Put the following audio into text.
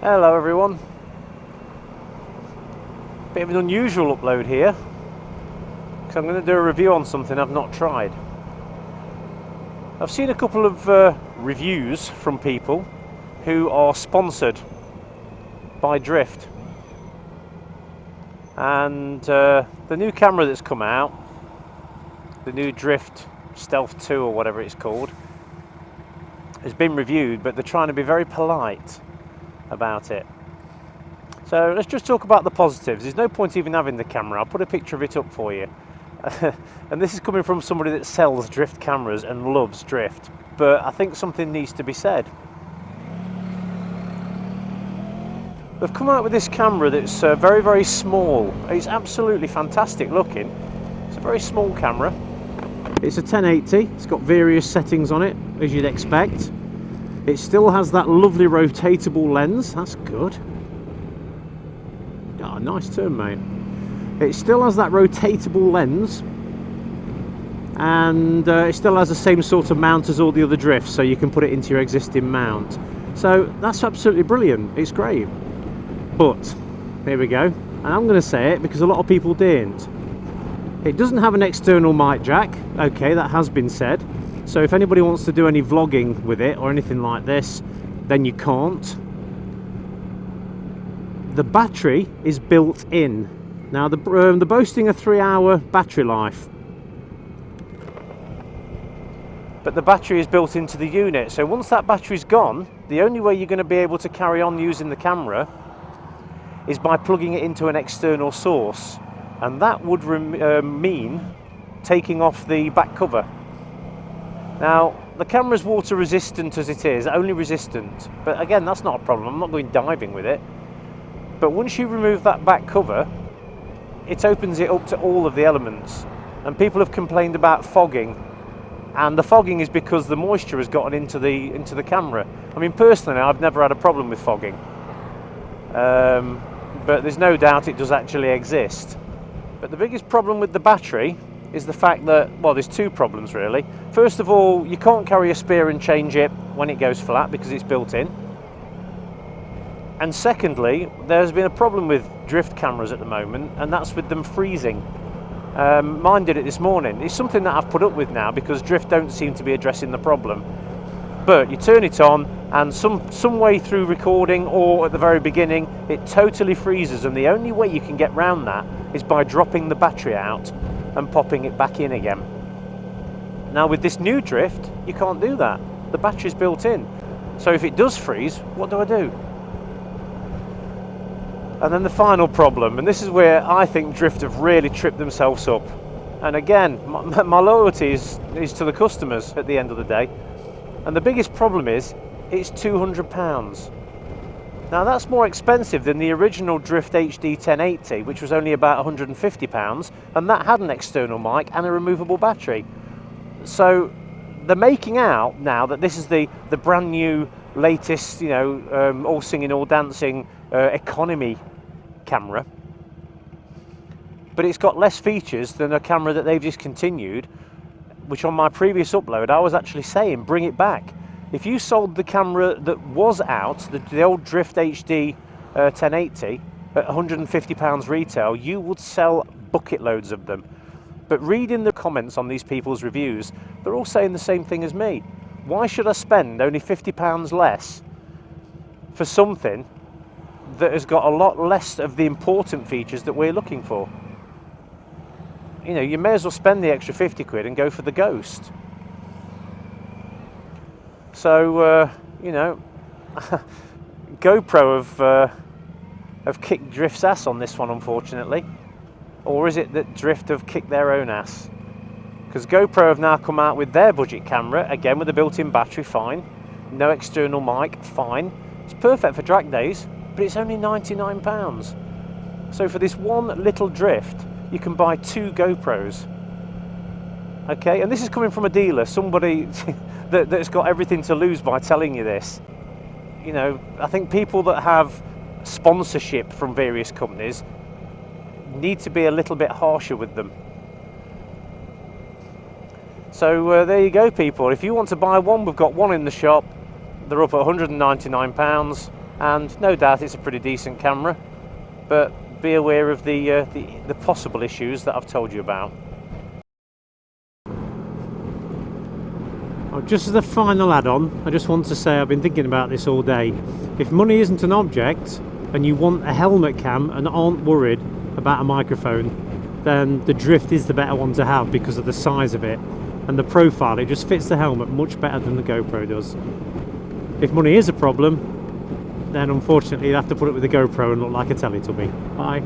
Hello everyone. Bit of an unusual upload here because I'm going to do a review on something I've not tried. I've seen a couple of reviews from people who are sponsored by Drift, and the new camera that's come out, the new Drift Stealth 2 or whatever it's called, has been reviewed, but they're trying to be very polite about it. So let's just talk about the positives. There's no point even having the camera. I'll put a picture of it up for you. And this is coming from somebody that sells Drift cameras and loves Drift, but I think something needs to be said. They've come out with this camera that's very, very small. It's absolutely fantastic looking. It's a very small camera. It's a 1080. It's got various settings on it, as you'd expect. It still has that lovely rotatable lens. That's good. Ah, nice turn, mate. It still has that rotatable lens, and it still has the same sort of mount as all the other Drifts, so you can put it into your existing mount. So that's absolutely brilliant. It's great. But here we go, and I'm going to say it because a lot of people didn't. It doesn't have an external mic jack. Okay, that has been said. So if anybody wants to do any vlogging with it or anything like this, then you can't. The battery is built in. Now they're boasting a 3-hour battery life, but the battery is built into the unit. So once that battery's gone, the only way you're going to be able to carry on using the camera is by plugging it into an external source, and that would mean taking off the back cover. Now, the camera's water resistant as it is, only resistant, but again, that's not a problem. I'm not going diving with it. But once you remove that back cover, it opens it up to all of the elements. And people have complained about fogging, and the fogging is because the moisture has gotten into the camera. I mean, personally, I've never had a problem with fogging, but there's no doubt it does actually exist. But the biggest problem with the battery is the fact that, well, there's two problems really. First of all, you can't carry a spare and change it when it goes flat because it's built in. And secondly, there's been a problem with Drift cameras at the moment, and that's with them freezing. Mine did it this morning. It's something that I've put up with now because Drift don't seem to be addressing the problem. But you turn it on, and some way through recording or at the very beginning, it totally freezes, and the only way you can get round that is by dropping the battery out and popping it back in again. Now with this new Drift, you can't do that. The battery's built in. So if it does freeze, what do I do? And then the final problem, and this is where I think Drift have really tripped themselves up. And again, my loyalty is to the customers at the end of the day. And the biggest problem is, it's £200. Now that's more expensive than the original Drift HD 1080, which was only about £150, and that had an external mic and a removable battery. So they're making out now that this is the brand new, latest, you know, all singing, all dancing economy camera, but it's got less features than a camera that they've discontinued, which on my previous upload I was actually saying bring it back. If you sold the camera that was out, the old Drift HD 1080 at £150 retail, you would sell bucket loads of them. But reading the comments on these people's reviews, they're all saying the same thing as me. Why should I spend only £50 less for something that has got a lot less of the important features that we're looking for? You know, you may as well spend the extra 50 quid and go for the Ghost. So, you know, GoPro have kicked Drift's ass on this one, unfortunately. Or is it that Drift have kicked their own ass? Because GoPro have now come out with their budget camera, again with a built-in battery, fine. No external mic, fine. It's perfect for track days, but it's only £99. So for this one little Drift, you can buy 2 GoPros. Okay, and this is coming from a dealer, somebody that's got everything to lose by telling you this. You know, I think people that have sponsorship from various companies need to be a little bit harsher with them. So there you go, people. If you want to buy one, we've got one in the shop. They're up at £199. and no doubt it's a pretty decent camera, but be aware of the possible issues that I've told you about. Oh, just as a final add-on, I just want to say I've been thinking about this all day. If money isn't an object and you want a helmet cam and aren't worried about a microphone, then the Drift is the better one to have because of the size of it and the profile. It just fits the helmet much better than the GoPro does. If money is a problem, then unfortunately you'll have to put it with the GoPro and look like a Teletubby. Bye.